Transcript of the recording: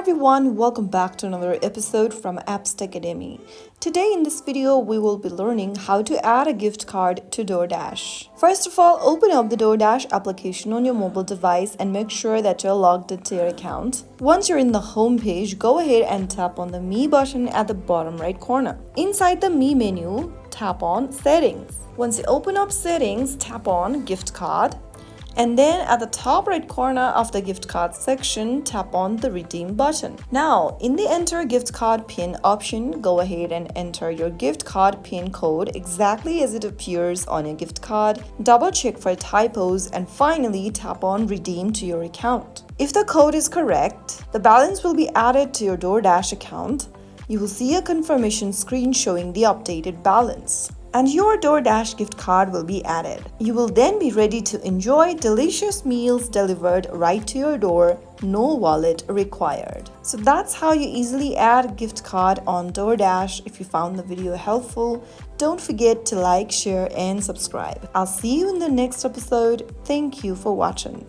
everyone, welcome back to another episode from Apps Academy. Today in this video, we will be learning how to add a gift card to DoorDash. First of all, open up the DoorDash application on your mobile device and make sure that you're logged into your account. Once you're in the home page, go ahead and tap on the Me button at the bottom right corner. Inside the Me menu, tap on Settings. Once you open up Settings, tap on Gift Card. And then at the top right corner of the gift card section, tap on the redeem button. Now, in the enter gift card pin option, go ahead and enter your gift card pin code exactly as it appears on your gift card. Double check for typos and finally tap on redeem to your account. If the code is correct, the balance will be added to your DoorDash account. You will see a confirmation screen showing the updated balance, and your DoorDash gift card will be added. You will then be ready to enjoy delicious meals delivered right to your door, no wallet required. So that's how you easily add a gift card on DoorDash. If you found the video helpful, don't forget to like, share, and subscribe. I'll see you in the next episode. Thank you for watching.